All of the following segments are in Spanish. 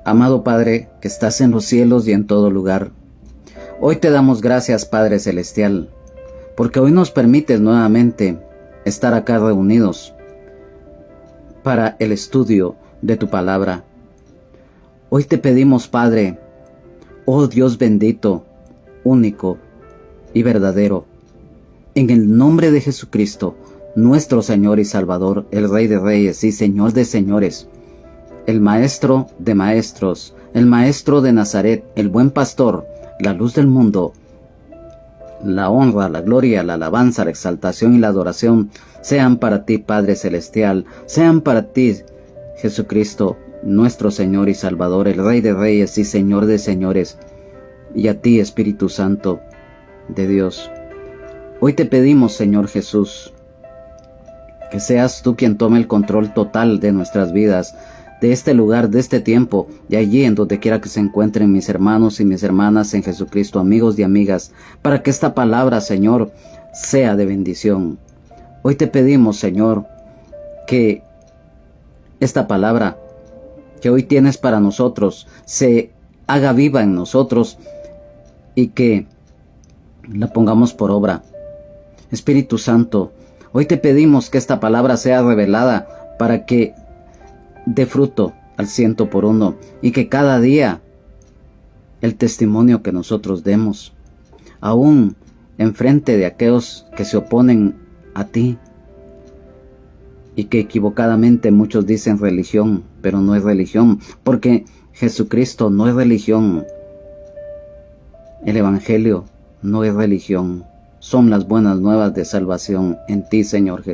Amado Padre, que estás en los cielos y en todo lugar, hoy te damos gracias, Padre Celestial, porque hoy nos permites nuevamente estar acá reunidos para el estudio de tu palabra. Hoy te pedimos, Padre, oh Dios bendito, único y verdadero, en el nombre de Jesucristo, nuestro Señor y Salvador, el Rey de Reyes y Señor de Señores, el Maestro de Maestros, el Maestro de Nazaret, el Buen Pastor, la luz del mundo. La honra, la gloria, la alabanza, la exaltación y la adoración sean para ti, Padre Celestial, sean para ti, Jesucristo, nuestro Señor y Salvador, el Rey de Reyes y Señor de Señores, y a ti, Espíritu Santo de Dios. Hoy te pedimos, Señor Jesús, que seas tú quien tome el control total de nuestras vidas, de este lugar, de este tiempo, y allí en donde quiera que se encuentren mis hermanos y mis hermanas en Jesucristo, amigos y amigas, para que esta palabra, Señor, sea de bendición. Hoy te pedimos, Señor, que esta palabra que hoy tienes para nosotros se haga viva en nosotros y que la pongamos por obra. Espíritu Santo, hoy te pedimos que esta palabra sea revelada para que dé fruto al 100 por 1 y que cada día el testimonio que nosotros demos, aún enfrente de aquellos que se oponen a ti y que equivocadamente muchos dicen religión, pero no es religión, porque Jesucristo no es religión, el Evangelio no es religión, son las buenas nuevas de salvación en ti, Señor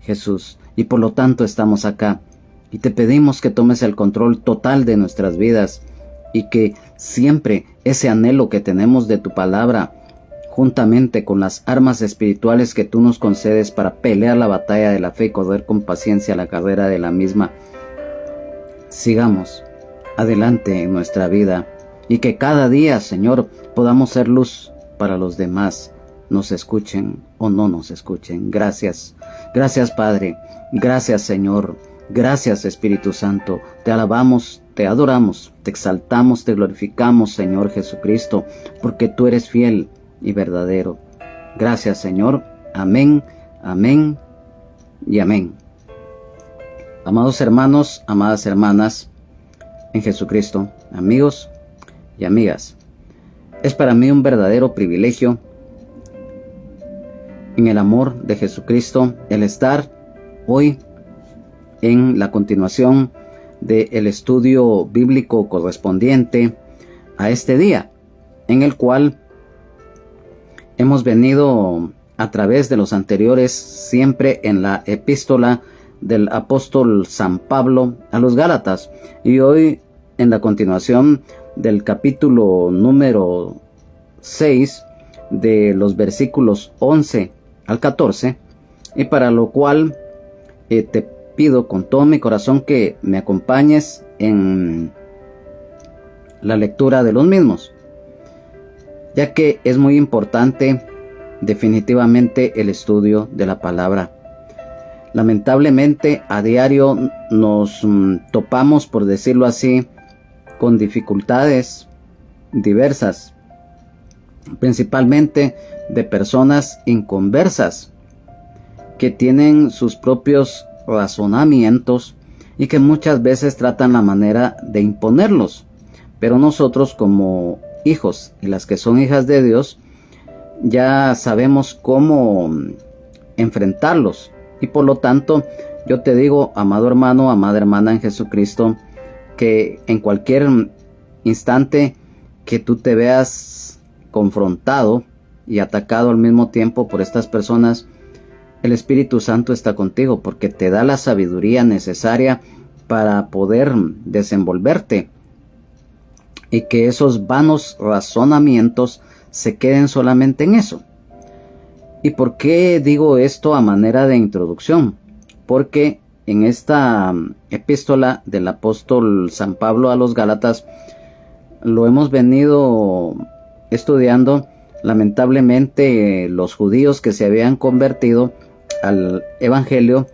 Jesús, y por lo tanto estamos acá. Y te pedimos que tomes el control total de nuestras vidas y que siempre ese anhelo que tenemos de tu palabra, juntamente con las armas espirituales que tú nos concedes para pelear la batalla de la fe y correr con paciencia la carrera de la misma, sigamos adelante en nuestra vida y que cada día, Señor, podamos ser luz para los demás, nos escuchen o no nos escuchen. Gracias, gracias Padre, gracias Señor. Gracias Espíritu Santo, te alabamos, te adoramos, te exaltamos, te glorificamos, Señor Jesucristo, porque tú eres fiel y verdadero. Gracias, Señor. Amén, amén y amén. Amados hermanos, amadas hermanas en Jesucristo, amigos y amigas, es para mí un verdadero privilegio en el amor de Jesucristo el estar hoy en la continuación del estudio bíblico correspondiente a este día, en el cual hemos venido a través de los anteriores siempre en la epístola del apóstol San Pablo a los Gálatas, y hoy en la continuación del capítulo número 6 de los versículos 11 al 14, y para lo cual te pido con todo mi corazón que me acompañes en la lectura de los mismos, ya que es muy importante definitivamente el estudio de la palabra. Lamentablemente a diario nos topamos, por decirlo así, con dificultades diversas, principalmente de personas inconversas que tienen sus propios razonamientos y que muchas veces tratan la manera de imponerlos, pero nosotros como hijos y las que son hijas de Dios ya sabemos cómo enfrentarlos, y por lo tanto yo te digo, amado hermano, amada hermana en Jesucristo, que en cualquier instante que tú te veas confrontado y atacado al mismo tiempo por estas personas, el Espíritu Santo está contigo porque te da la sabiduría necesaria para poder desenvolverte y que esos vanos razonamientos se queden solamente en eso. ¿Y por qué digo esto a manera de introducción? Porque en esta epístola del apóstol San Pablo a los Gálatas lo hemos venido estudiando. Lamentablemente los judíos que se habían convertido al evangelio,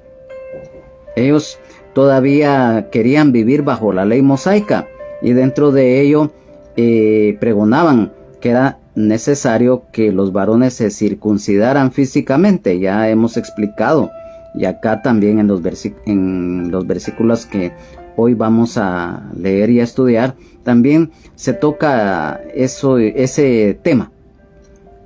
ellos todavía querían vivir bajo la ley mosaica y dentro de ello pregonaban que era necesario que los varones se circuncidaran físicamente. Ya hemos explicado, y acá también en los versículos que hoy vamos a leer y a estudiar, también se toca ese tema.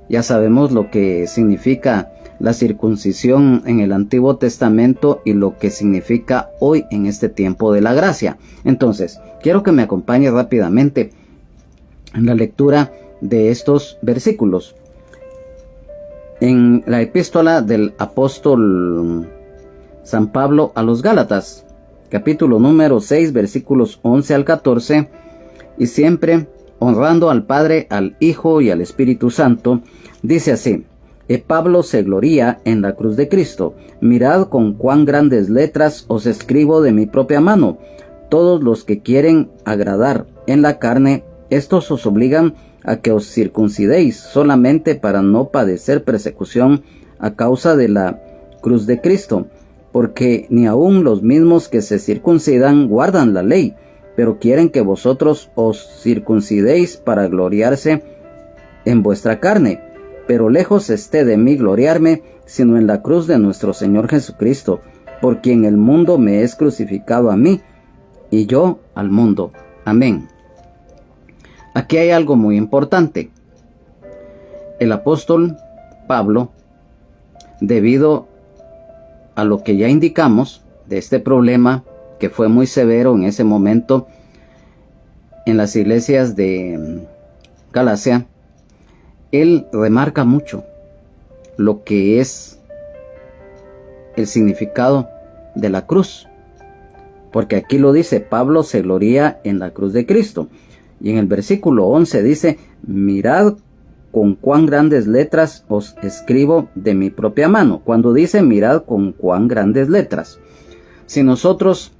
Ya sabemos lo que significa la circuncisión en el Antiguo Testamento y lo que significa hoy en este tiempo de la gracia. Entonces, quiero que me acompañe rápidamente en la lectura de estos versículos. En la epístola del apóstol San Pablo a los Gálatas, capítulo número 6, versículos 11 al 14, y siempre honrando al Padre, al Hijo y al Espíritu Santo, dice así: Pablo se gloría en la cruz de Cristo. Mirad con cuán grandes letras os escribo de mi propia mano. Todos los que quieren agradar en la carne, estos os obligan a que os circuncidéis solamente para no padecer persecución a causa de la cruz de Cristo. Porque ni aun los mismos que se circuncidan guardan la ley, pero quieren que vosotros os circuncidéis para gloriarse en vuestra carne. Pero lejos esté de mí gloriarme, sino en la cruz de nuestro Señor Jesucristo, por quien el mundo me es crucificado a mí, y yo al mundo. Amén. Aquí hay algo muy importante. El apóstol Pablo, debido a lo que ya indicamos de este problema que fue muy severo en ese momento en las iglesias de Galacia, él remarca mucho lo que es el significado de la cruz, porque aquí lo dice: Pablo se gloría en la cruz de Cristo, y en el versículo 11 dice: mirad con cuán grandes letras os escribo de mi propia mano. Cuando dice mirad con cuán grandes letras, si nosotros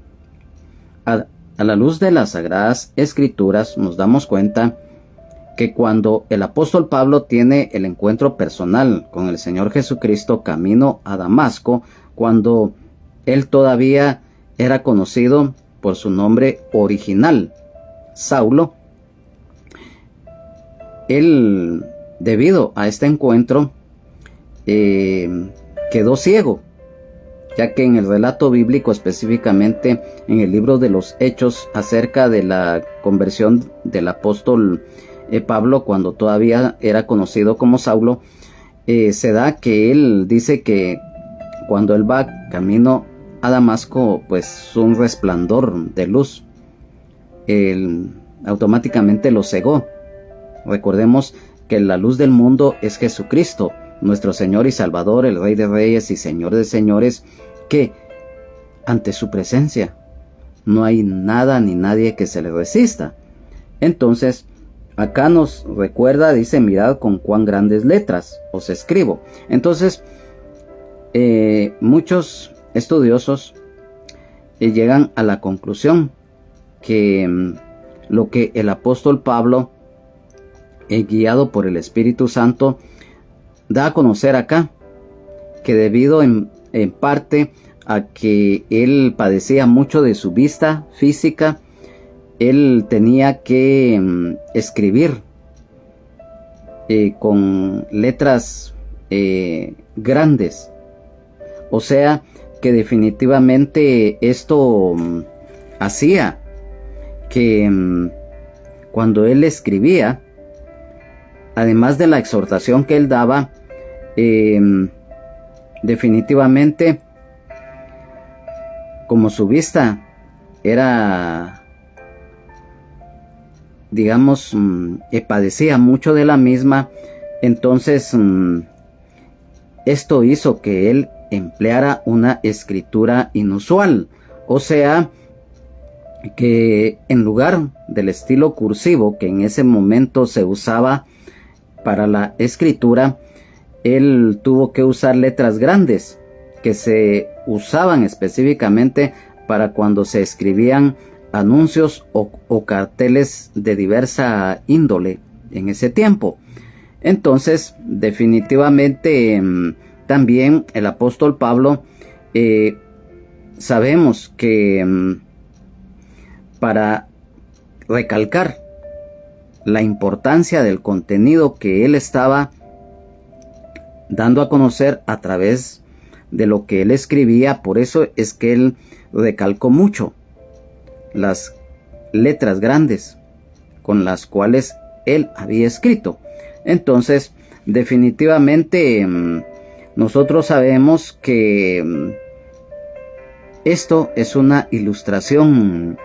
a la luz de las Sagradas Escrituras nos damos cuenta que cuando el apóstol Pablo tiene el encuentro personal con el Señor Jesucristo camino a Damasco, cuando él todavía era conocido por su nombre original, Saulo, él, debido a este encuentro, quedó ciego, ya que en el relato bíblico, específicamente en el libro de los Hechos, acerca de la conversión del apóstol Pablo, cuando todavía era conocido como Saulo, se da que él dice que cuando él va camino a Damasco, pues un resplandor de luz automáticamente lo cegó. Recordemos que la luz del mundo es Jesucristo, nuestro Señor y Salvador, el Rey de Reyes y Señor de Señores, que ante su presencia no hay nada ni nadie que se le resista. Entonces, acá nos recuerda, dice: mirad con cuán grandes letras os escribo. Entonces, muchos estudiosos llegan a la conclusión que lo que el apóstol Pablo, guiado por el Espíritu Santo, da a conocer acá, que debido en parte a que él padecía mucho de su vista física, él tenía que escribir con letras grandes. O sea que definitivamente esto hacía que cuando él escribía, además de la exhortación que él daba, definitivamente, como su vista era, digamos, padecía mucho de la misma, entonces esto hizo que él empleara una escritura inusual. O sea, que en lugar del estilo cursivo que en ese momento se usaba para la escritura, él tuvo que usar letras grandes que se usaban específicamente para cuando se escribían anuncios o carteles de diversa índole en ese tiempo. Entonces, definitivamente, también el apóstol Pablo, sabemos que para recalcar la importancia del contenido que él estaba dando a conocer a través de lo que él escribía. Por eso es que él recalcó mucho las letras grandes con las cuales él había escrito. Entonces, definitivamente nosotros sabemos que esto es una ilustración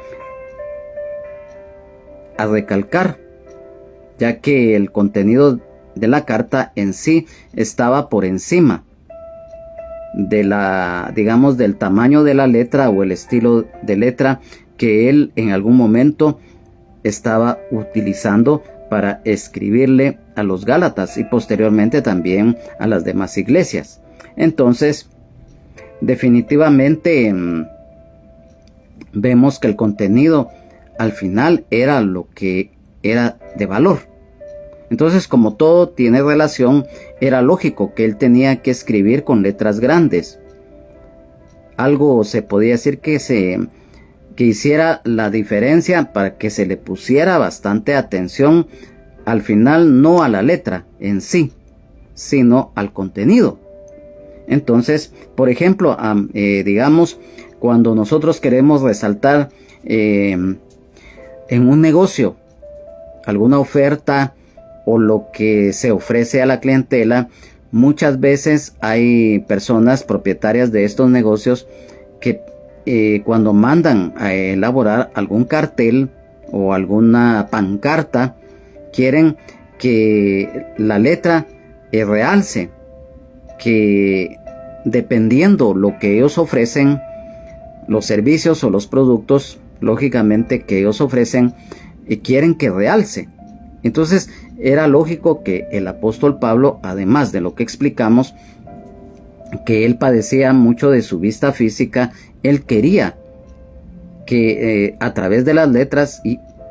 a recalcar, ya que el contenido de la carta en sí estaba por encima de digamos, del tamaño de la letra o el estilo de letra que él en algún momento estaba utilizando para escribirle a los Gálatas y posteriormente también a las demás iglesias. Entonces, definitivamente vemos que el contenido al final era lo que era de valor. Entonces, como todo tiene relación, era lógico que él tenía que escribir con letras grandes. Algo se podía decir que hiciera la diferencia para que se le pusiera bastante atención al final, no a la letra en sí, sino al contenido. Entonces, por ejemplo, digamos, cuando nosotros queremos resaltar en un negocio alguna oferta o lo que se ofrece a la clientela, muchas veces hay personas propietarias de estos negocios que cuando mandan a elaborar algún cartel o alguna pancarta, quieren que la letra realce, que dependiendo lo que ellos ofrecen, los servicios o los productos, lógicamente, que ellos ofrecen, quieren que realce. Entonces era lógico que el apóstol Pablo, además de lo que explicamos, que él padecía mucho de su vista física, él quería que a través de las letras,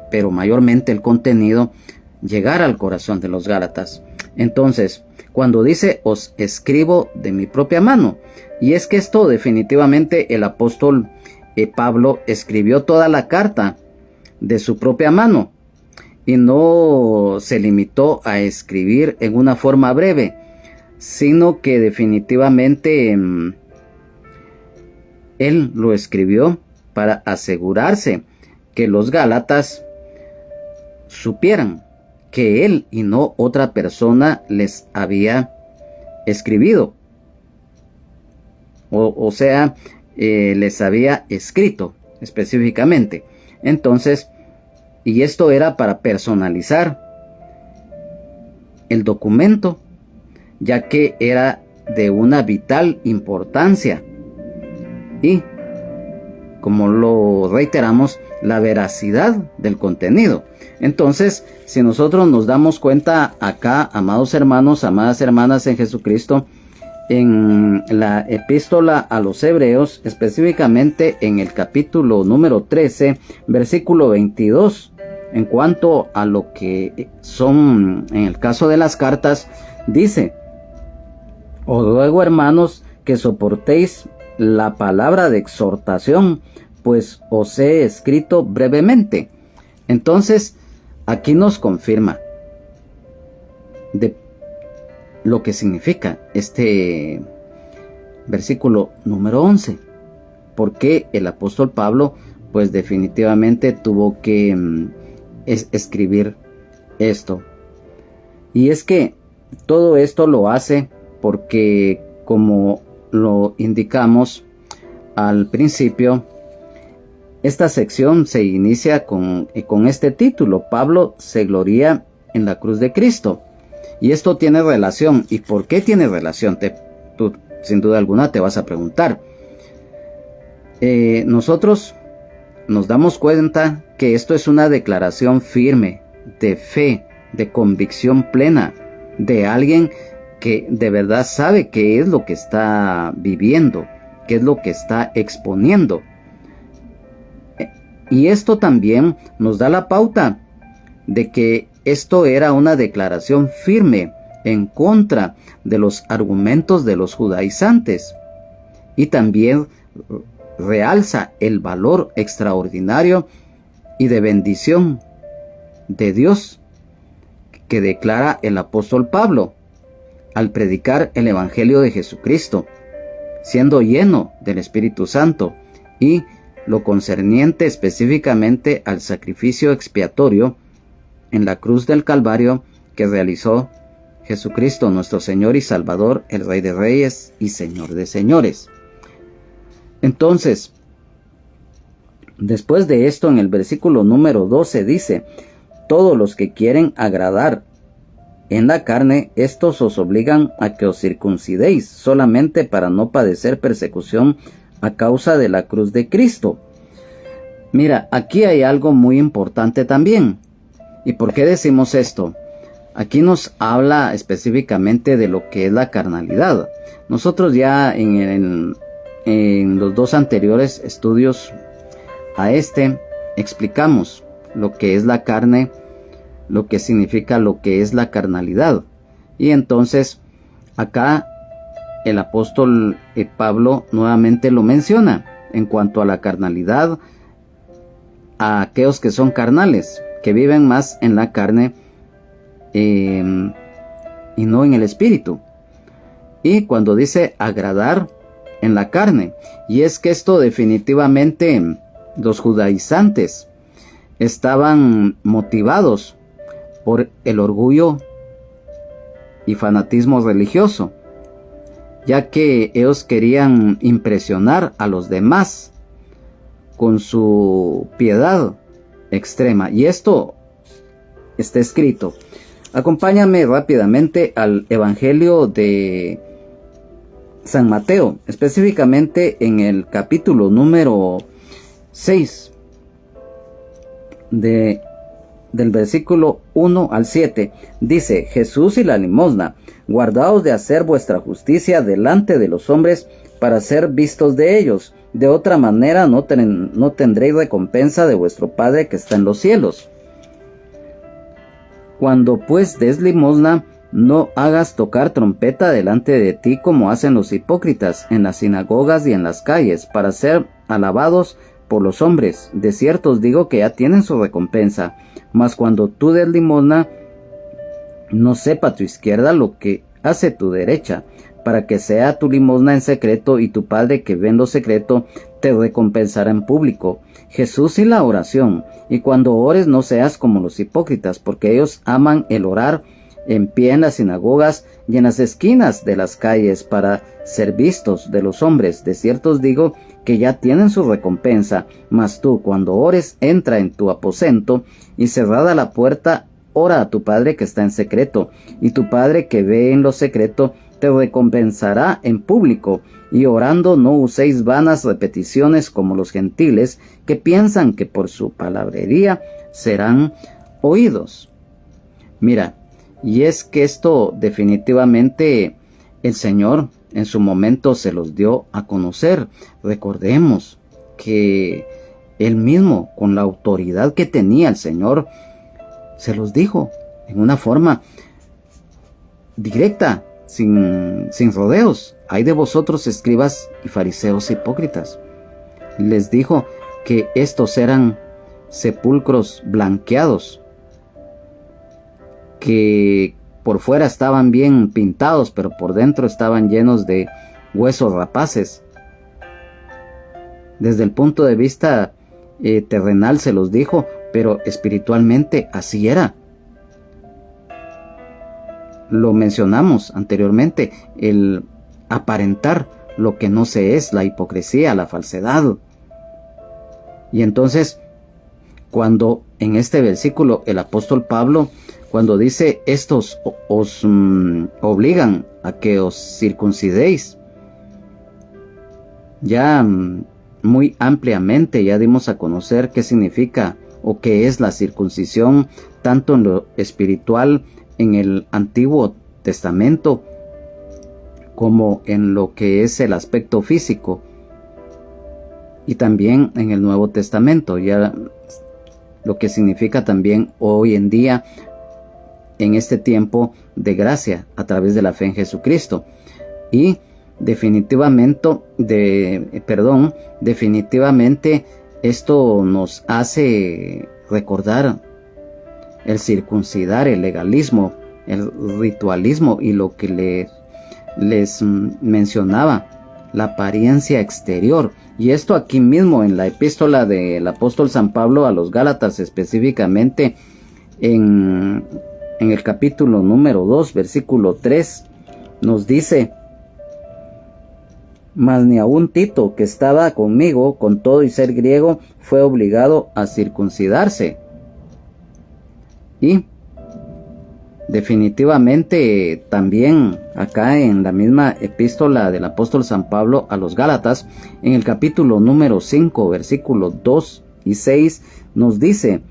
pero mayormente el contenido, llegara al corazón de los Gálatas. Entonces, cuando dice, os escribo de mi propia mano, y es que esto definitivamente el apóstol Pablo escribió toda la carta de su propia mano, y no se limitó a escribir en una forma breve, sino que definitivamente él lo escribió para asegurarse que los Gálatas supieran que él y no otra persona les había escribido, o sea, les había escrito específicamente. Entonces, y esto era para personalizar el documento, ya que era de una vital importancia y, como lo reiteramos, la veracidad del contenido. Entonces, si nosotros nos damos cuenta acá, amados hermanos, amadas hermanas en Jesucristo, en la epístola a los Hebreos, específicamente en el capítulo número 13, versículo 22, en cuanto a lo que son, en el caso de las cartas, dice: os ruego, hermanos, que soportéis la palabra de exhortación, pues os he escrito brevemente. Entonces, aquí nos confirma de lo que significa este versículo número 11. Porque el apóstol Pablo, pues definitivamente tuvo que escribir esto. Y es que todo esto lo hace porque, como lo indicamos al principio, esta sección se inicia con este título: Pablo se gloría en la cruz de Cristo. Y esto tiene relación. ¿Y por qué tiene relación? Tú sin duda alguna te vas a preguntar. Nosotros nos damos cuenta que esto es una declaración firme, de fe, de convicción plena, de alguien que de verdad sabe qué es lo que está viviendo, qué es lo que está exponiendo. Y esto también nos da la pauta de que esto era una declaración firme en contra de los argumentos de los judaizantes, y también realza el valor extraordinario y de bendición de Dios que declara el apóstol Pablo al predicar el Evangelio de Jesucristo, siendo lleno del Espíritu Santo, y lo concerniente específicamente al sacrificio expiatorio en la cruz del Calvario que realizó Jesucristo, nuestro Señor y Salvador, el Rey de Reyes y Señor de Señores. Entonces, después de esto, en el versículo número 12 dice: todos los que quieren agradar en la carne, estos os obligan a que os circuncidéis, solamente para no padecer persecución a causa de la cruz de Cristo. Mira, aquí hay algo muy importante también. ¿Y por qué decimos esto? Aquí nos habla específicamente de lo que es la carnalidad. Nosotros ya en los dos anteriores estudios a este explicamos lo que es la carne, lo que significa lo que es la carnalidad. Y entonces acá el apóstol Pablo nuevamente lo menciona en cuanto a la carnalidad, a aquellos que son carnales, que viven más en la carne y no en el espíritu. Y cuando dice agradar en la carne, y es que esto definitivamente los judaizantes estaban motivados por el orgullo y fanatismo religioso, ya que ellos querían impresionar a los demás con su piedad extrema. Y esto está escrito. Acompáñame rápidamente al Evangelio de San Mateo, específicamente en el capítulo número 6, del versículo 1 al 7, dice: Jesús y la limosna, guardaos de hacer vuestra justicia delante de los hombres para ser vistos de ellos, de otra manera no tendréis recompensa de vuestro Padre que está en los cielos. Cuando pues des limosna, no hagas tocar trompeta delante de ti como hacen los hipócritas en las sinagogas y en las calles, para ser alabados por los hombres. De cierto os digo que ya tienen su recompensa. Mas cuando tú des limosna, no sepa tu izquierda lo que hace tu derecha, para que sea tu limosna en secreto, y tu Padre que ve en lo secreto te recompensará en público. Jesús y la oración. Y cuando ores, no seas como los hipócritas, porque ellos aman el orar en pie en las sinagogas y en las esquinas de las calles para ser vistos de los hombres. De cierto os digo que ya tienen su recompensa. Mas tú, cuando ores, entra en tu aposento, y cerrada la puerta, ora a tu Padre que está en secreto, y tu Padre que ve en lo secreto te recompensará en público. Y orando no uséis vanas repeticiones como los gentiles, que piensan que por su palabrería serán oídos. Mira, y es que esto definitivamente el Señor en su momento se los dio a conocer. Recordemos que Él mismo, con la autoridad que tenía el Señor, se los dijo en una forma directa, sin rodeos: hay de vosotros, escribas y fariseos hipócritas. Les dijo que estos eran sepulcros blanqueados, que por fuera estaban bien pintados, pero por dentro estaban llenos de huesos rapaces. Desde el punto de vista terrenal se los dijo, pero espiritualmente así era. Lo mencionamos anteriormente, el aparentar lo que no se es, la hipocresía, la falsedad. Y entonces, cuando en este versículo el apóstol Pablo, cuando dice estos os obligan a que os circuncidéis, ya muy ampliamente ya dimos a conocer qué significa o qué es la circuncisión, tanto en lo espiritual en el Antiguo Testamento como en lo que es el aspecto físico, y también en el Nuevo Testamento, ya lo que significa también hoy en día en este tiempo de gracia a través de la fe en Jesucristo. Y definitivamente esto nos hace recordar el circuncidar, el legalismo, el ritualismo y lo que les mencionaba, la apariencia exterior. Y esto aquí mismo en la epístola del apóstol San Pablo a los Gálatas, específicamente en el capítulo número 2, versículo 3, nos dice: mas ni aun Tito, que estaba conmigo, con todo y ser griego, fue obligado a circuncidarse. Y definitivamente también acá en la misma epístola del apóstol San Pablo a los Gálatas, en el capítulo número 5, versículos 2 y 6, nos dice: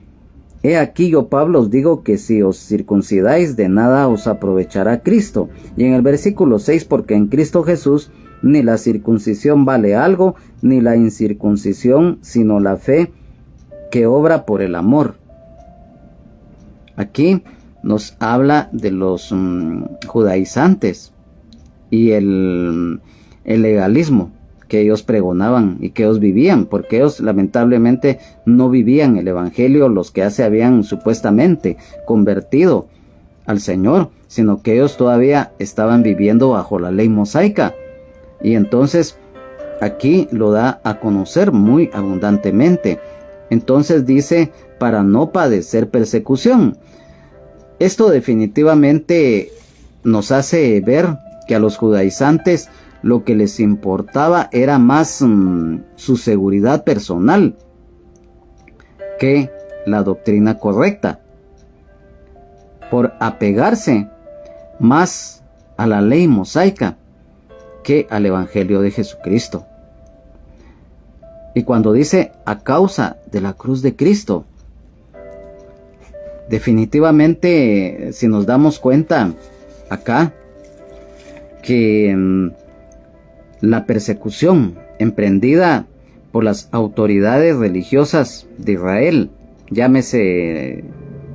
he aquí yo, Pablo, os digo que si os circuncidáis, de nada os aprovechará Cristo. Y en el versículo 6, porque en Cristo Jesús ni la circuncisión vale algo, ni la incircuncisión, sino la fe que obra por el amor. Aquí nos habla de los judaizantes y el legalismo que ellos pregonaban y que ellos vivían, porque ellos lamentablemente no vivían el evangelio, los que ya se habían supuestamente convertido al Señor, sino que ellos todavía estaban viviendo bajo la ley mosaica. Y entonces aquí lo da a conocer muy abundantemente. Entonces dice: para no padecer persecución. Esto definitivamente nos hace ver que a los judaizantes lo que les importaba era más su seguridad personal que la doctrina correcta, por apegarse más a la ley mosaica que al evangelio de Jesucristo. Y cuando dice a causa de la cruz de Cristo, definitivamente, si nos damos cuenta acá que la persecución emprendida por las autoridades religiosas de Israel, llámese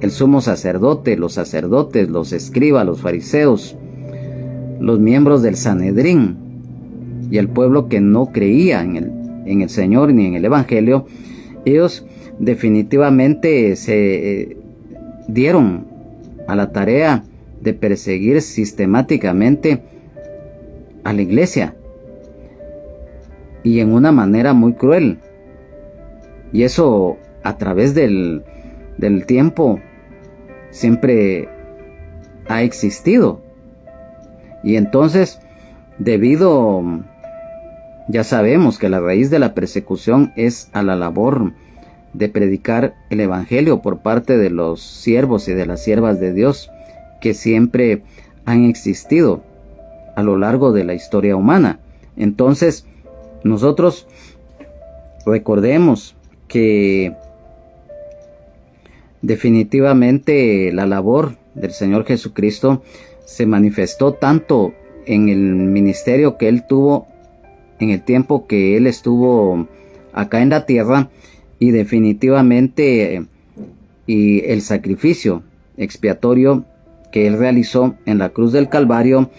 el sumo sacerdote, los sacerdotes, los escribas, los fariseos, los miembros del Sanedrín y el pueblo que no creía en el Señor ni en el Evangelio, ellos definitivamente se dieron a la tarea de perseguir sistemáticamente a la iglesia, y en una manera muy cruel. Y eso a través del tiempo siempre ha existido. Y entonces, ya sabemos que la raíz de la persecución es a la labor de predicar el evangelio por parte de los siervos y de las siervas de Dios que siempre han existido a lo largo de la historia humana. Entonces, nosotros recordemos que definitivamente la labor del Señor Jesucristo se manifestó tanto en el ministerio que Él tuvo en el tiempo que Él estuvo acá en la tierra, y definitivamente y el sacrificio expiatorio que Él realizó en la cruz del Calvario,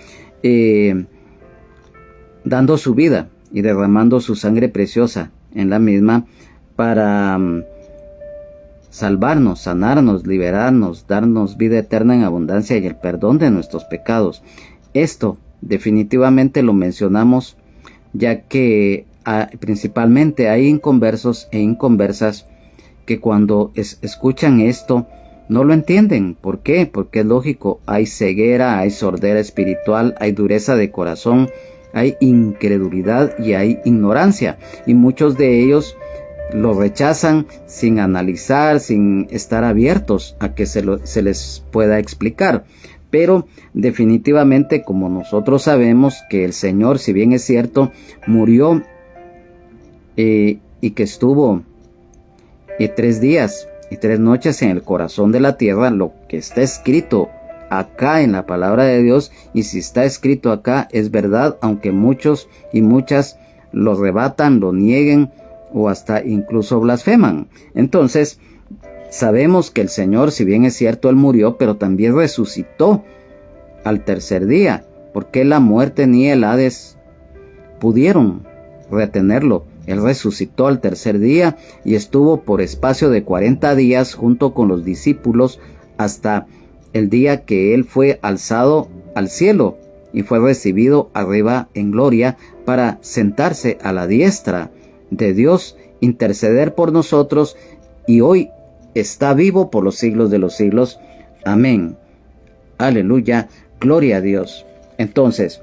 dando su vida y derramando su sangre preciosa en la misma para salvarnos, sanarnos, liberarnos, darnos vida eterna en abundancia y el perdón de nuestros pecados. Esto definitivamente lo mencionamos ya que principalmente hay inconversos e inconversas que cuando escuchan esto no lo entienden. ¿Por qué? Porque es lógico, hay ceguera, hay sordera espiritual, hay dureza de corazón, hay incredulidad y hay ignorancia, y muchos de ellos lo rechazan sin analizar, sin estar abiertos a que se les pueda explicar. Pero definitivamente, como nosotros sabemos que el Señor, si bien es cierto, murió y que estuvo 3 días y 3 noches en el corazón de la tierra, lo que está escrito acá en la palabra de Dios, y si está escrito acá es verdad, aunque muchos y muchas lo rebatan, lo nieguen o hasta incluso blasfeman. Entonces sabemos que el Señor, si bien es cierto, Él murió, pero también resucitó al tercer día, porque la muerte ni el Hades pudieron retenerlo, Él resucitó al tercer día y estuvo por espacio de 40 días junto con los discípulos hasta el día que Él fue alzado al cielo y fue recibido arriba en gloria para sentarse a la diestra de Dios, interceder por nosotros, y hoy está vivo por los siglos de los siglos. Amén. Aleluya. Gloria a Dios. Entonces,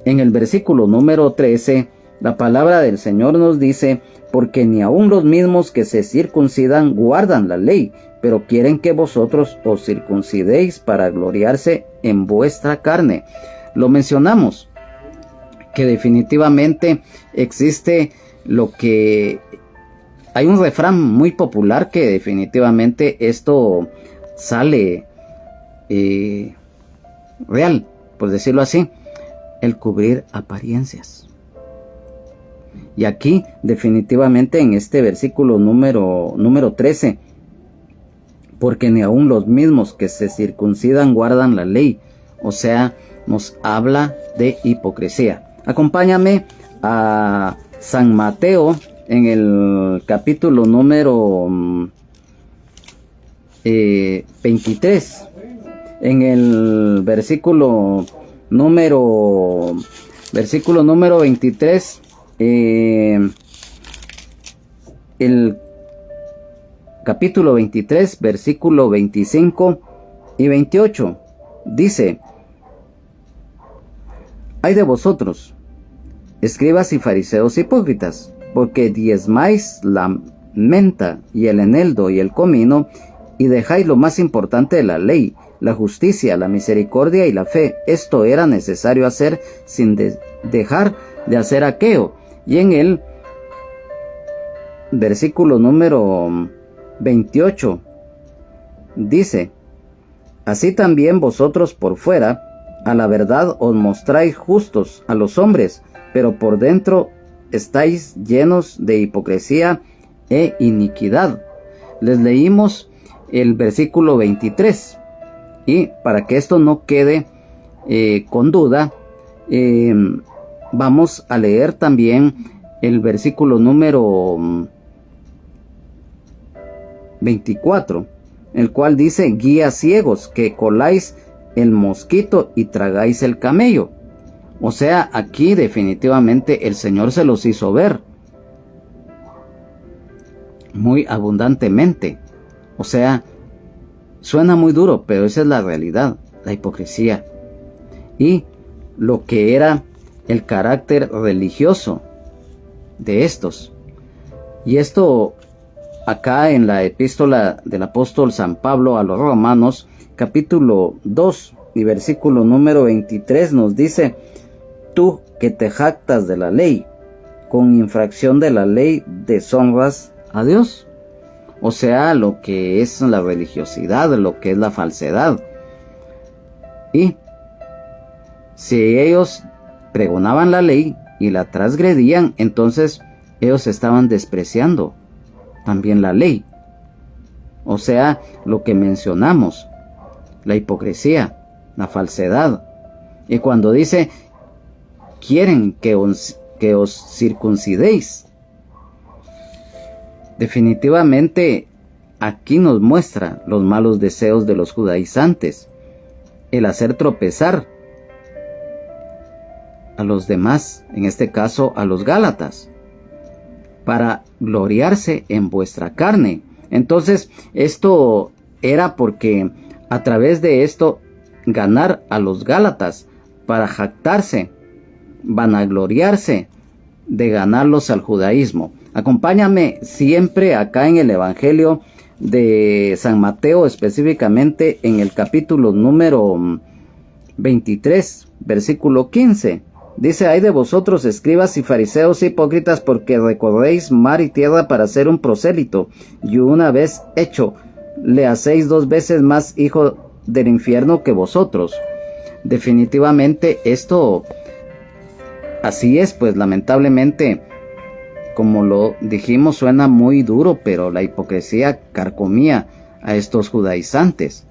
en el versículo número 13, la palabra del Señor nos dice: porque ni aun los mismos que se circuncidan guardan la ley, pero quieren que vosotros os circuncidéis para gloriarse en vuestra carne. Lo mencionamos, que definitivamente existe hay un refrán muy popular que definitivamente esto sale real, por decirlo así: el cubrir apariencias. Y aquí definitivamente en este versículo número 13, porque ni aun los mismos que se circuncidan guardan la ley, o sea, nos habla de hipocresía. Acompáñame a San Mateo en el capítulo número 23, en el versículo número 23, el capítulo 23, versículo 25 y 28, dice: Ay de vosotros, escribas y fariseos hipócritas, porque diezmáis la menta y el eneldo y el comino, y dejáis lo más importante de la ley, la justicia, la misericordia y la fe. Esto era necesario hacer sin dejar de hacer aquello. Y en el versículo número 28 dice: Así también vosotros por fuera, a la verdad os mostráis justos a los hombres, pero por dentro estáis llenos de hipocresía e iniquidad. Les leímos el versículo 23, y para que esto no quede con duda, vamos a leer también el versículo número 24, el cual dice: guías ciegos, que coláis el mosquito y tragáis el camello. O sea, aquí definitivamente el Señor se los hizo ver muy abundantemente. O sea, suena muy duro, pero esa es la realidad, la hipocresía y lo que era el carácter religioso de estos. Y esto acá en la epístola del apóstol San Pablo a los Romanos, capítulo 2 y versículo número 23, nos dice: tú que te jactas de la ley, con infracción de la ley deshonras a Dios. O sea, lo que es la religiosidad, lo que es la falsedad. Y si ellos pregonaban la ley y la transgredían, entonces ellos estaban despreciando también la ley. O sea, lo que mencionamos, la hipocresía, la falsedad. Y cuando dice: quieren que os circuncidéis, definitivamente aquí nos muestra los malos deseos de los judaizantes, el hacer tropezar a los demás, en este caso a los gálatas, para gloriarse en vuestra carne. Entonces, esto era porque a través de esto ganar a los gálatas para jactarse, vanagloriarse de ganarlos al judaísmo. Acompáñame siempre acá en el Evangelio de San Mateo, específicamente en el capítulo número 23, versículo 15. Dice: ay de vosotros, escribas y fariseos hipócritas, porque recorréis mar y tierra para ser un prosélito, y una vez hecho, le hacéis 2 veces más hijo del infierno que vosotros. Definitivamente esto así es, pues lamentablemente, como lo dijimos, suena muy duro, pero la hipocresía carcomía a estos judaizantes.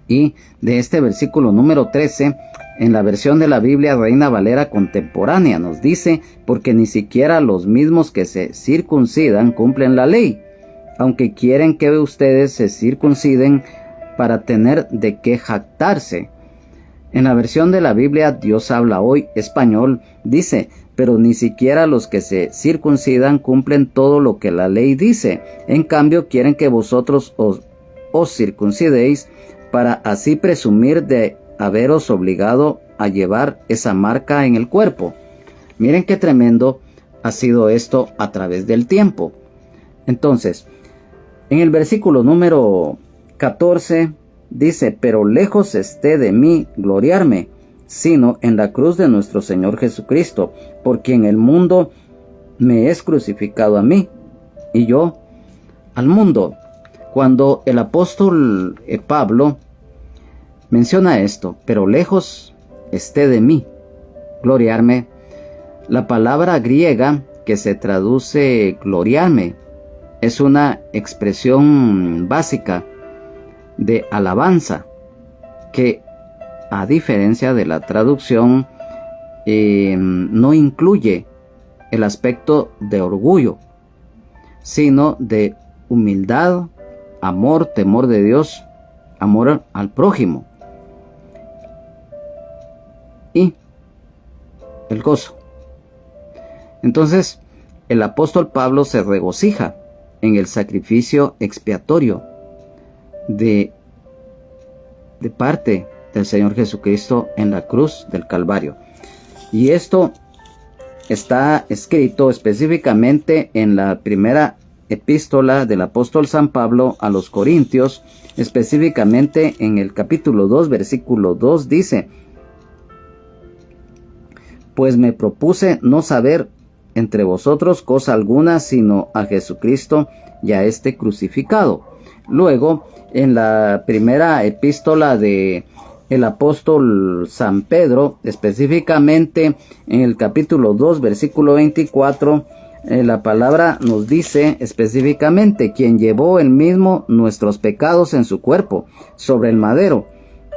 Y de este versículo número 13, en la versión de la Biblia Reina Valera contemporánea, nos dice: porque ni siquiera los mismos que se circuncidan cumplen la ley, aunque quieren que ustedes se circunciden para tener de qué jactarse. En la versión de la Biblia Dios habla hoy español, dice: pero ni siquiera los que se circuncidan cumplen todo lo que la ley dice. En cambio, quieren que vosotros os circuncidéis para así presumir de haberos obligado a llevar esa marca en el cuerpo. Miren qué tremendo ha sido esto a través del tiempo. Entonces, en el versículo número 14 dice: pero lejos esté de mí gloriarme, sino en la cruz de nuestro Señor Jesucristo, porque en el mundo me es crucificado a mí, y yo al mundo. Cuando el apóstol Pablo menciona esto: pero lejos esté de mí gloriarme, la palabra griega que se traduce gloriarme es una expresión básica de alabanza, que a diferencia de la traducción no incluye el aspecto de orgullo, sino de humildad, amor, temor de Dios, amor al prójimo y el gozo. Entonces, el apóstol Pablo se regocija en el sacrificio expiatorio de parte del Señor Jesucristo en la cruz del Calvario. Y esto está escrito específicamente en la primera epístola del apóstol San Pablo a los Corintios, específicamente en el capítulo 2, versículo 2, dice: pues me propuse no saber entre vosotros cosa alguna, sino a Jesucristo y a este crucificado. Luego, en la primera epístola de el apóstol San Pedro, específicamente en el capítulo 2, versículo 24, la palabra nos dice específicamente: quien llevó él mismo nuestros pecados en su cuerpo sobre el madero,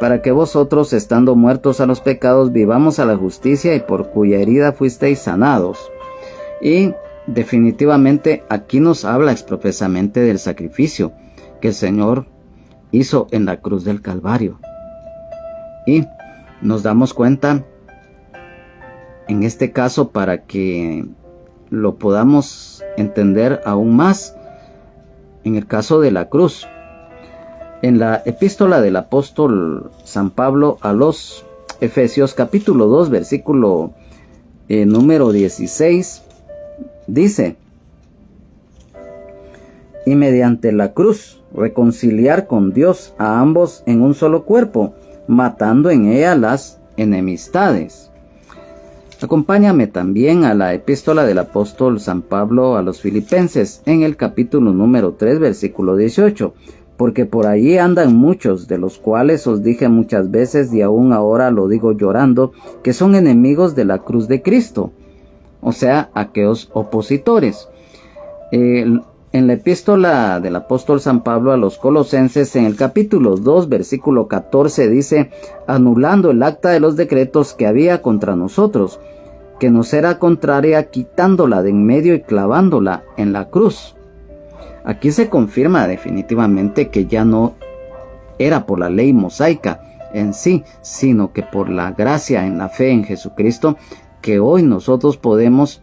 para que vosotros, estando muertos a los pecados, vivamos a la justicia, y por cuya herida fuisteis sanados. Y definitivamente aquí nos habla expresamente del sacrificio que el Señor hizo en la cruz del Calvario. Y nos damos cuenta, en este caso, para que lo podamos entender aún más, en el caso de la cruz. En la epístola del apóstol San Pablo a los Efesios, capítulo 2, versículo número 16, dice: y mediante la cruz reconciliar con Dios a ambos en un solo cuerpo, matando en ella las enemistades. Acompáñame también a la epístola del apóstol San Pablo a los Filipenses, en el capítulo número 3, versículo 18. Porque por allí andan muchos, de los cuales os dije muchas veces, y aún ahora lo digo llorando, que son enemigos de la cruz de Cristo, o sea, aquellos opositores. En la epístola del apóstol San Pablo a los Colosenses, en el capítulo 2, versículo 14, dice: anulando el acta de los decretos que había contra nosotros, que nos era contraria, quitándola de en medio y clavándola en la cruz. Aquí se confirma definitivamente que ya no era por la ley mosaica en sí, sino que por la gracia en la fe en Jesucristo, que hoy nosotros podemos,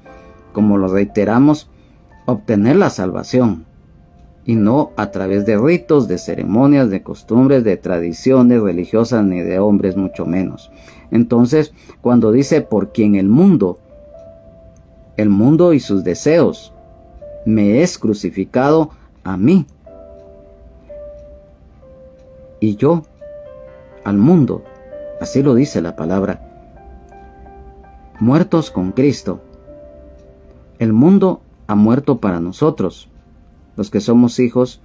como lo reiteramos, obtener la salvación, y no a través de ritos, de ceremonias, de costumbres, de tradiciones religiosas, ni de hombres, mucho menos. Entonces, cuando dice: por quien el mundo y sus deseos me es crucificado a mí, y yo al mundo, así lo dice la palabra, muertos con Cristo. El mundo ha muerto para nosotros, los que somos hijos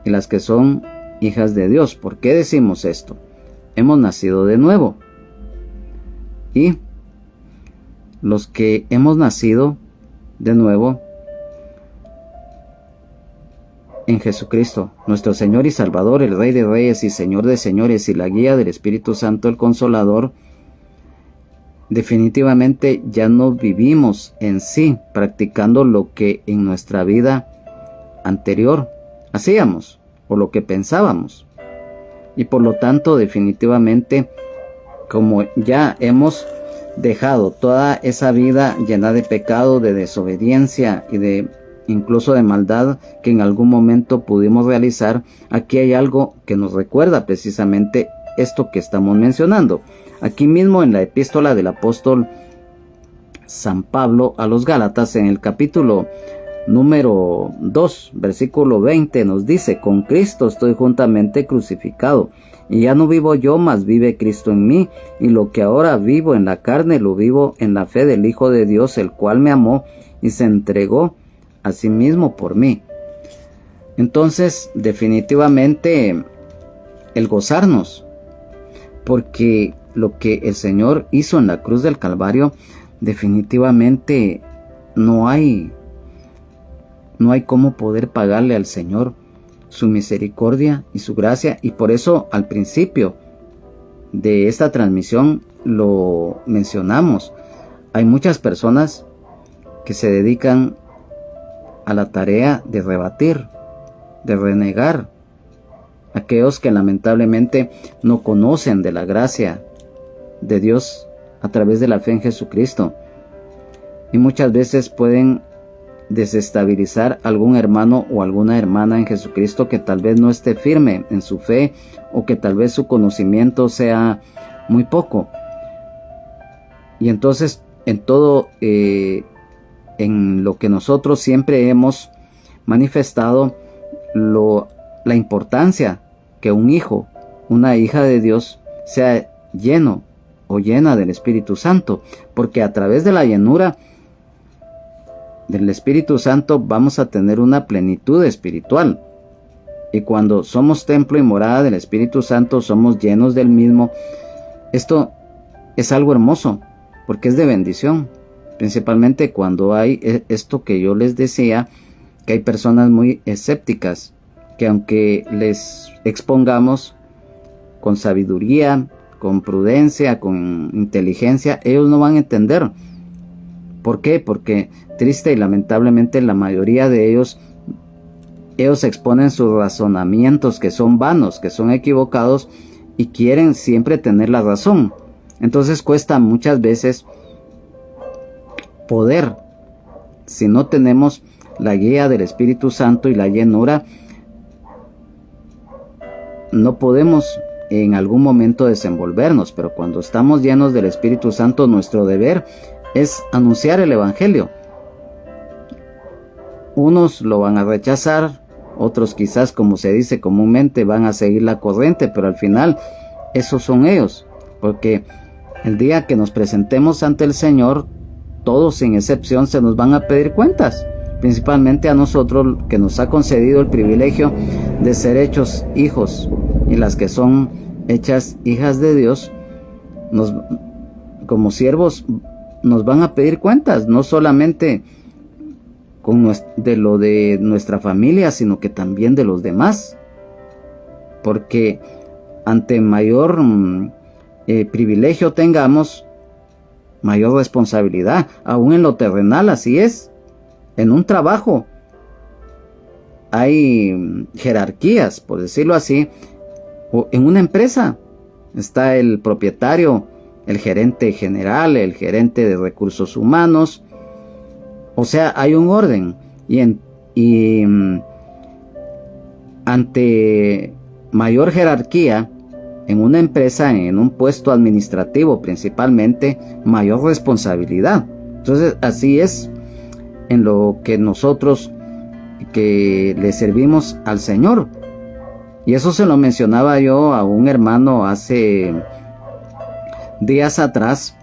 y las que son hijas de Dios. ¿Por qué decimos esto? Hemos nacido de nuevo, y los que hemos nacido de nuevo en Jesucristo, nuestro Señor y Salvador, el Rey de Reyes y Señor de Señores, y la guía del Espíritu Santo, el Consolador, definitivamente ya no vivimos en sí practicando lo que en nuestra vida anterior hacíamos o lo que pensábamos. Y por lo tanto, definitivamente, como ya hemos dejado toda esa vida llena de pecado, de desobediencia y de incluso de maldad que en algún momento pudimos realizar, aquí hay algo que nos recuerda precisamente esto que estamos mencionando. Aquí mismo en la epístola del apóstol San Pablo a los Gálatas, en el capítulo número 2, versículo 20, nos dice: con Cristo estoy juntamente crucificado, y ya no vivo yo, mas vive Cristo en mí, y lo que ahora vivo en la carne, lo vivo en la fe del Hijo de Dios, el cual me amó y se entregó a sí mismo por mí. Entonces, definitivamente, el gozarnos, porque lo que el Señor hizo en la cruz del Calvario, definitivamente no hay cómo poder pagarle al Señor su misericordia y su gracia. Y por eso al principio de esta transmisión lo mencionamos. Hay muchas personas que se dedican a la tarea de rebatir, de renegar, aquellos que lamentablemente no conocen de la gracia de Dios a través de la fe en Jesucristo, y muchas veces pueden desestabilizar a algún hermano o alguna hermana en Jesucristo que tal vez no esté firme en su fe, o que tal vez su conocimiento sea muy poco. Y entonces en todo en lo que nosotros siempre hemos manifestado, la importancia que un hijo, una hija de Dios sea lleno o llena del Espíritu Santo, porque a través de la llenura del Espíritu Santo vamos a tener una plenitud espiritual. Y cuando somos templo y morada del Espíritu Santo, somos llenos del mismo. Esto es algo hermoso, porque es de bendición, principalmente cuando hay esto que yo les decía, que hay personas muy escépticas, que aunque les expongamos con sabiduría, con prudencia, con inteligencia, ellos no van a entender. ¿Por qué? Porque triste y lamentablemente la mayoría de ellos exponen sus razonamientos que son vanos, que son equivocados, y quieren siempre tener la razón. Entonces cuesta muchas veces poder, si no tenemos la guía del Espíritu Santo y la llenura, no podemos en algún momento desenvolvernos. Pero cuando estamos llenos del Espíritu Santo, nuestro deber es anunciar el Evangelio. Unos lo van a rechazar, otros quizás, como se dice comúnmente, van a seguir la corriente, pero al final esos son ellos, porque el día que nos presentemos ante el Señor, todos sin excepción se nos van a pedir cuentas, principalmente a nosotros que nos ha concedido el privilegio de ser hechos hijos, y las que son hechas hijas de Dios, como siervos, nos van a pedir cuentas, no solamente de lo de nuestra familia, sino que también de los demás, porque ante mayor privilegio tengamos, mayor responsabilidad. Aún en lo terrenal así es. En un trabajo hay jerarquías, por decirlo así, o en una empresa está el propietario, el gerente general, el gerente de recursos humanos. O sea, hay un orden, y ante mayor jerarquía en una empresa, en un puesto administrativo principalmente, mayor responsabilidad. Entonces así es en lo que nosotros que le servimos al Señor. Y eso se lo mencionaba yo a un hermano hace días atrás,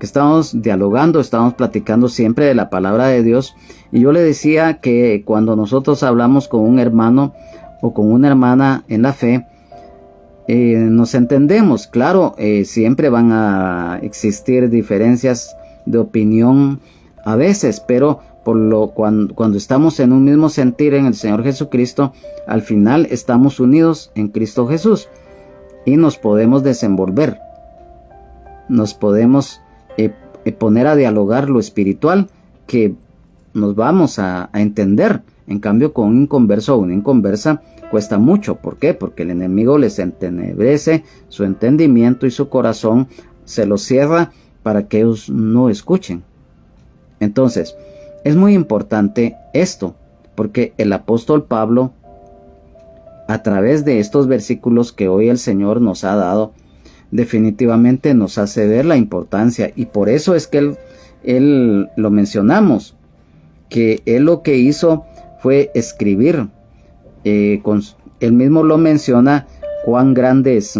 que estábamos dialogando, estábamos platicando siempre de la palabra de Dios, y yo le decía que cuando nosotros hablamos con un hermano o con una hermana en la fe, nos entendemos. Claro, siempre van a existir diferencias de opinión a veces, pero Cuando estamos en un mismo sentir en el Señor Jesucristo, al final estamos unidos en Cristo Jesús y nos podemos desenvolver, nos podemos poner a dialogar lo espiritual que nos vamos a entender. En cambio, con un inconverso o una inconversa cuesta mucho. ¿Por qué? Porque el enemigo les entenebrece su entendimiento y su corazón se los cierra para que ellos no escuchen. Entonces, es muy importante esto, porque el apóstol Pablo, a través de estos versículos que hoy el Señor nos ha dado, definitivamente nos hace ver la importancia, y por eso es que él lo mencionamos, que él lo que hizo fue escribir, él mismo lo menciona, cuán grandes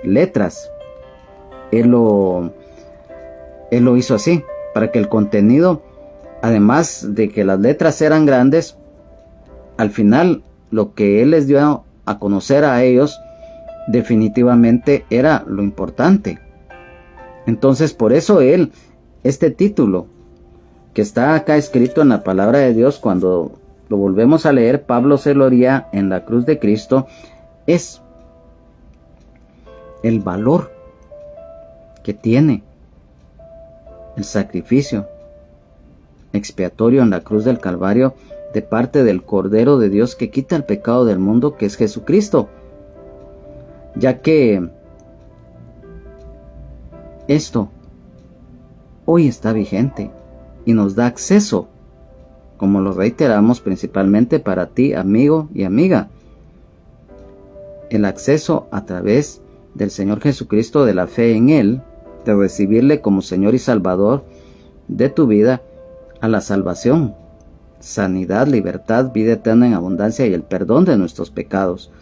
letras. Él lo hizo así, para que el contenido, además de que las letras eran grandes, al final lo que él les dio a conocer a ellos definitivamente era lo importante. Entonces, por eso este título que está acá escrito en la palabra de Dios, cuando lo volvemos a leer, Pablo se gloría en la cruz de Cristo, es el valor que tiene el sacrificio expiatorio en la cruz del Calvario de parte del Cordero de Dios que quita el pecado del mundo, que es Jesucristo, ya que esto hoy está vigente y nos da acceso, como lo reiteramos, principalmente para ti, amigo y amiga, el acceso a través del Señor Jesucristo, de la fe en Él, de recibirle como Señor y Salvador de tu vida, a la salvación, sanidad, libertad, vida eterna en abundancia y el perdón de nuestros pecados.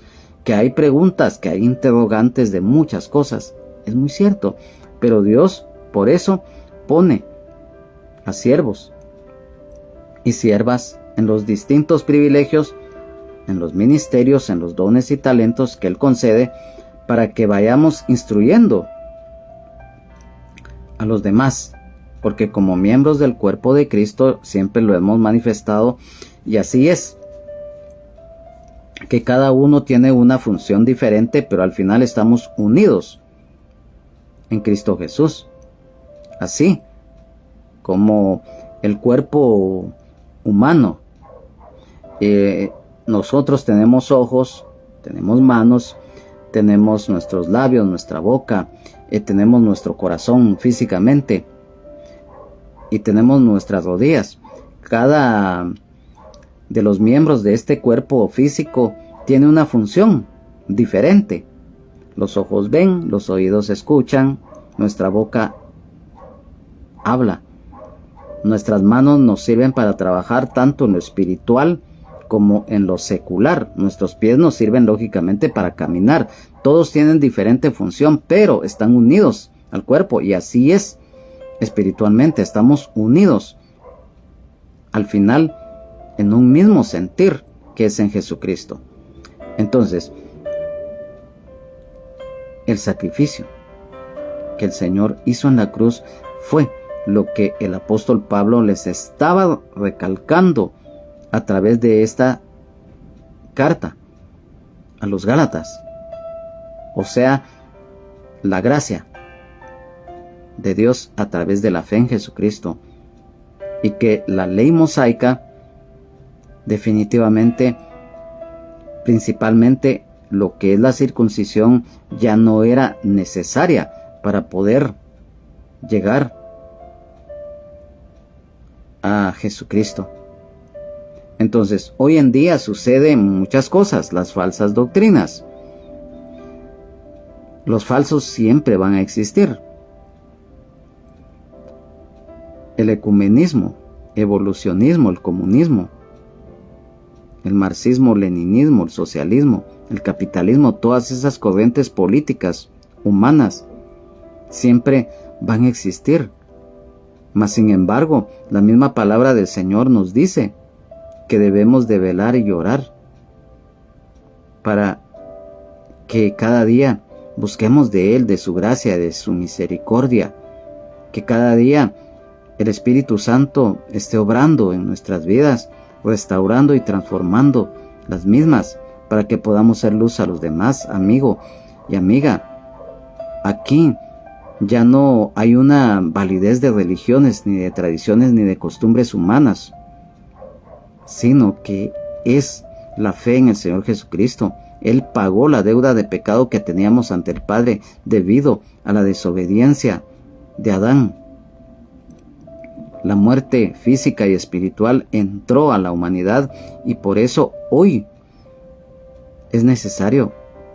Que hay preguntas, que hay interrogantes de muchas cosas, es muy cierto, pero Dios por eso pone a siervos y siervas en los distintos privilegios, en los ministerios, en los dones y talentos que Él concede, para que vayamos instruyendo a los demás, porque como miembros del cuerpo de Cristo siempre lo hemos manifestado, y así es, que cada uno tiene una función diferente, pero al final estamos unidos en Cristo Jesús. Así como el cuerpo humano, nosotros tenemos ojos, tenemos manos, tenemos nuestros labios, nuestra boca, tenemos nuestro corazón físicamente y tenemos nuestras rodillas. Cada de los miembros de este cuerpo físico tiene una función diferente. Los ojos ven, los oídos escuchan, nuestra boca habla. Nuestras manos nos sirven para trabajar tanto en lo espiritual como en lo secular. Nuestros pies nos sirven lógicamente para caminar. Todos tienen diferente función, pero están unidos al cuerpo, y así es espiritualmente. Estamos unidos al final en un mismo sentir, que es en Jesucristo. Entonces, el sacrificio que el Señor hizo en la cruz fue lo que el apóstol Pablo les estaba recalcando a través de esta carta a los Gálatas. O sea, la gracia de Dios a través de la fe en Jesucristo, y que la ley mosaica definitivamente, principalmente lo que es la circuncisión, ya no era necesaria para poder llegar a Jesucristo. Entonces, hoy en día suceden muchas cosas, las falsas doctrinas. Los falsos siempre van a existir. El ecumenismo, evolucionismo, el comunismo, el marxismo, leninismo, el socialismo, el capitalismo, todas esas corrientes políticas humanas siempre van a existir. Mas sin embargo, la misma palabra del Señor nos dice que debemos de velar y orar para que cada día busquemos de Él, de su gracia, de su misericordia, que cada día el Espíritu Santo esté obrando en nuestras vidas, restaurando y transformando las mismas, para que podamos ser luz a los demás, amigo y amiga. Aquí ya no hay una validez de religiones, ni de tradiciones, ni de costumbres humanas, sino que es la fe en el Señor Jesucristo. Él pagó la deuda de pecado que teníamos ante el Padre debido a la desobediencia de Adán. La muerte física y espiritual entró a la humanidad, y por eso hoy es necesario,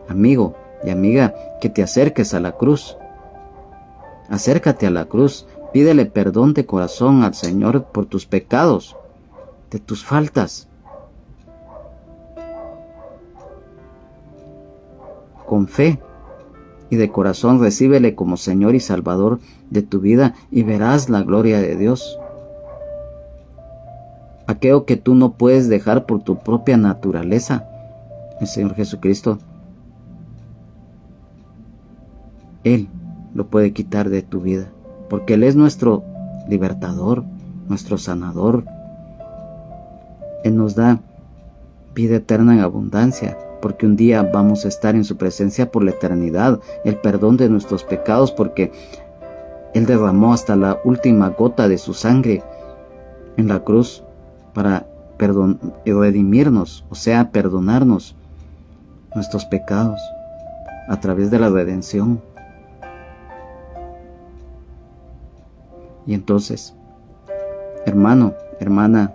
amigo y amiga, que te acerques a la cruz. Acércate a la cruz, pídele perdón de corazón al Señor por tus pecados, de tus faltas. Con fe y de corazón recíbele como Señor y Salvador de tu vida, y verás la gloria de Dios. Aquello que tú no puedes dejar por tu propia naturaleza, el Señor Jesucristo, Él lo puede quitar de tu vida, porque Él es nuestro libertador, nuestro sanador. Él nos da vida eterna en abundancia, porque un día vamos a estar en su presencia por la eternidad, el perdón de nuestros pecados, porque Él derramó hasta la última gota de su sangre en la cruz para redimirnos, o sea, perdonarnos nuestros pecados a través de la redención. Y entonces, hermano, hermana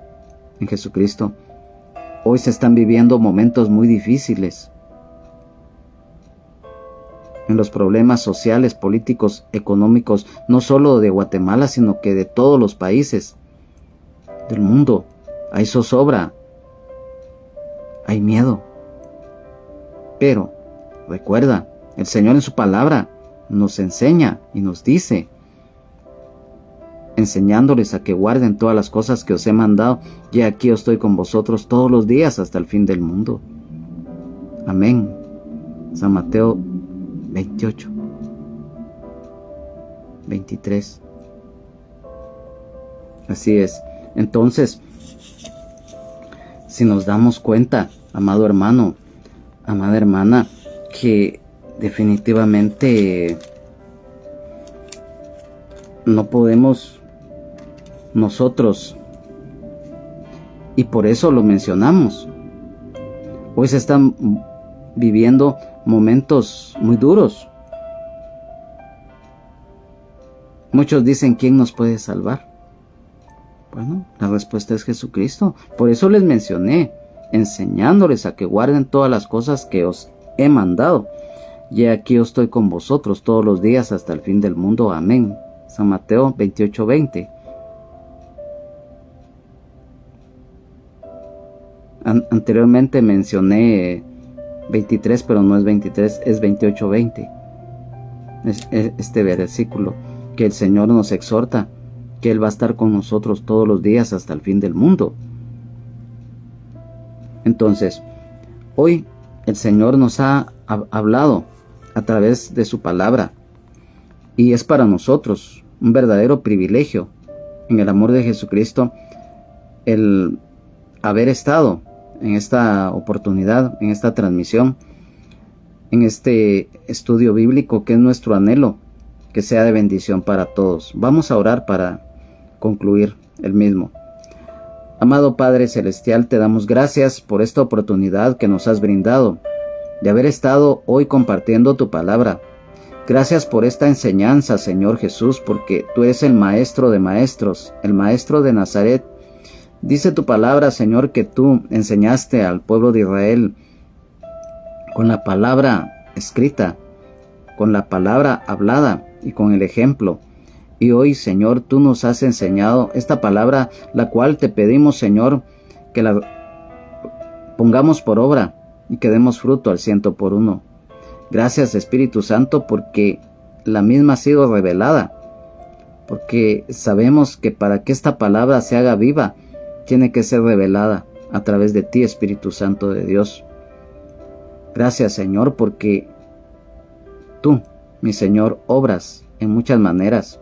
en Jesucristo, hoy se están viviendo momentos muy difíciles en los problemas sociales, políticos, económicos, no solo de Guatemala, sino que de todos los países del mundo. Hay zozobra, hay miedo. Pero recuerda, el Señor en su palabra nos enseña y nos dice, enseñándoles a que guarden todas las cosas que os he mandado, y aquí yo estoy con vosotros todos los días hasta el fin del mundo. Amén. San Mateo 28, 23. Así es. Entonces, si nos damos cuenta, amado hermano, amada hermana, que definitivamente no podemos nosotros, y por eso lo mencionamos, hoy se están viviendo momentos muy duros. Muchos dicen, ¿quién nos puede salvar? Bueno, la respuesta es Jesucristo. Por eso les mencioné, enseñándoles a que guarden todas las cosas que os he mandado. Y aquí yo estoy con vosotros todos los días hasta el fin del mundo. Amén. San Mateo 28, 20. Anteriormente mencioné 23, pero no es 23, es 28, 20. Es este versículo que el Señor nos exhorta, que Él va a estar con nosotros todos los días hasta el fin del mundo. Entonces, hoy el Señor nos ha hablado a través de su palabra, y es para nosotros un verdadero privilegio en el amor de Jesucristo el haber estado en esta oportunidad, en esta transmisión, en este estudio bíblico que es nuestro anhelo, que sea de bendición para todos. Vamos a orar para concluir el mismo. Amado Padre Celestial, te damos gracias por esta oportunidad que nos has brindado de haber estado hoy compartiendo tu palabra. Gracias por esta enseñanza, Señor Jesús, porque tú eres el Maestro de maestros, el Maestro de Nazaret. Dice tu palabra, Señor, que tú enseñaste al pueblo de Israel con la palabra escrita, con la palabra hablada y con el ejemplo. Y hoy, Señor, tú nos has enseñado esta palabra, la cual te pedimos, Señor, que la pongamos por obra y que demos fruto al 100%. Gracias, Espíritu Santo, porque la misma ha sido revelada, porque sabemos que para que esta palabra se haga viva, tiene que ser revelada a través de ti, Espíritu Santo de Dios. Gracias, Señor, porque tú, mi Señor, obras en muchas maneras.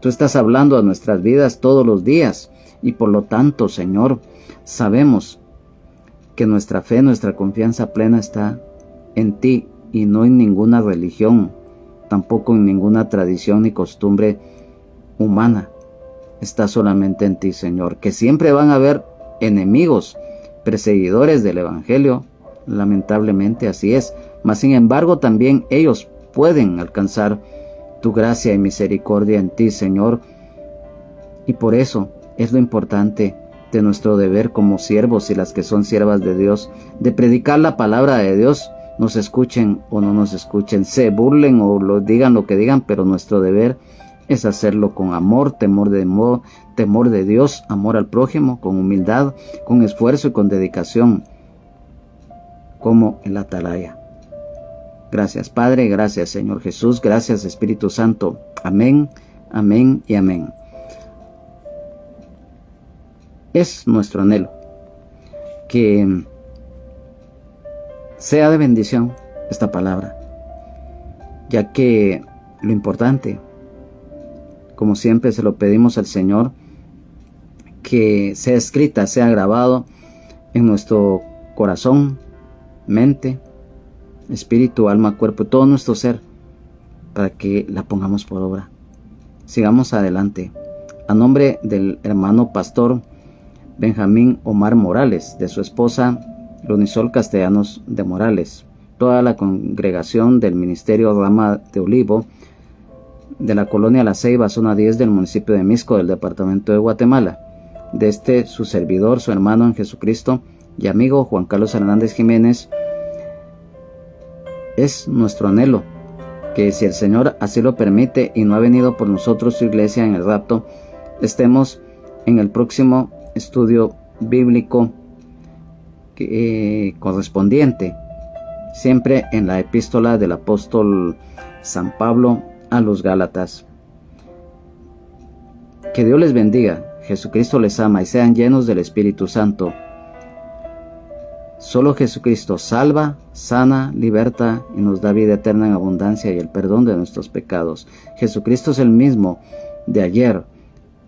Tú estás hablando a nuestras vidas todos los días y por lo tanto, Señor, sabemos que nuestra fe, nuestra confianza plena está en ti y no en ninguna religión, tampoco en ninguna tradición ni costumbre humana. Está solamente en ti, Señor, que siempre van a haber enemigos, perseguidores del Evangelio, lamentablemente así es, mas sin embargo también ellos pueden alcanzar tu gracia y misericordia en ti, Señor, y por eso es lo importante de nuestro deber como siervos y las que son siervas de Dios, de predicar la palabra de Dios, nos escuchen o no nos escuchen, se burlen o digan lo que digan, pero nuestro deber es hacerlo con amor, temor de Dios, amor al prójimo, con humildad, con esfuerzo y con dedicación, como el atalaya. Gracias Padre, gracias Señor Jesús, gracias Espíritu Santo. Amén, amén y amén. Es nuestro anhelo que sea de bendición esta palabra, ya que lo importante, como siempre se lo pedimos al Señor, que sea escrita, sea grabado en nuestro corazón, mente, espíritu, alma, cuerpo, todo nuestro ser, para que la pongamos por obra. Sigamos adelante. A nombre del hermano pastor Benjamín Omar Morales, de su esposa Lonisol Castellanos de Morales, toda la congregación del Ministerio Rama de Olivo, de la colonia La Ceiba, zona 10 del municipio de Misco, del departamento de Guatemala, de su servidor, su hermano en Jesucristo y amigo Juan Carlos Hernández Jiménez. Es nuestro anhelo que, si el Señor así lo permite y no ha venido por nosotros su iglesia en el rapto, estemos en el próximo estudio bíblico correspondiente, siempre en la epístola del apóstol San Pablo a los Gálatas. Que Dios les bendiga, Jesucristo les ama y sean llenos del Espíritu Santo. Solo Jesucristo salva, sana, liberta y nos da vida eterna en abundancia y el perdón de nuestros pecados. Jesucristo es el mismo de ayer,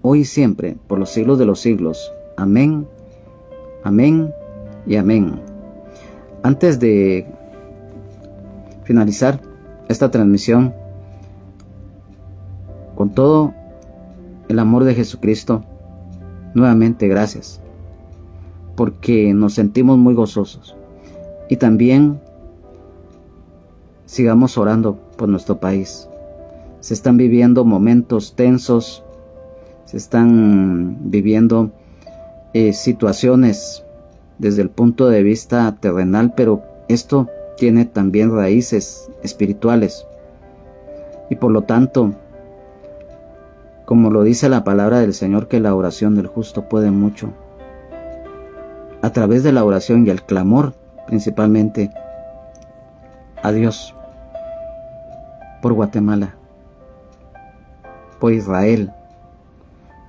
hoy y siempre, por los siglos de los siglos. Amén, amén y amén. Antes de finalizar esta transmisión, con todo el amor de Jesucristo, nuevamente gracias, porque nos sentimos muy gozosos. Y también sigamos orando por nuestro país. Se están viviendo momentos tensos, se están viviendo situaciones desde el punto de vista terrenal, pero esto tiene también raíces espirituales. Y por lo tanto, como lo dice la palabra del Señor, que la oración del justo puede mucho. A través de la oración y el clamor, principalmente a Dios, por Guatemala, por Israel,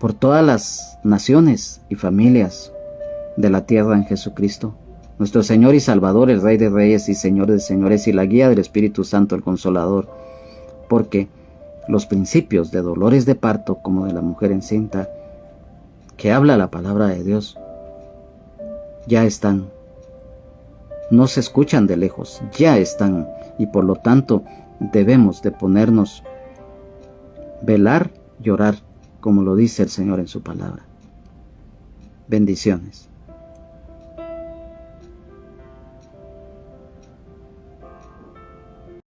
por todas las naciones y familias de la tierra en Jesucristo, nuestro Señor y Salvador, el Rey de Reyes y Señor de Señores, y la guía del Espíritu Santo, el Consolador, porque los principios de dolores de parto, como de la mujer encinta, que habla la palabra de Dios, ya están. No se escuchan de lejos, ya están, y por lo tanto debemos de ponernos, velar y orar, como lo dice el Señor en su palabra. Bendiciones.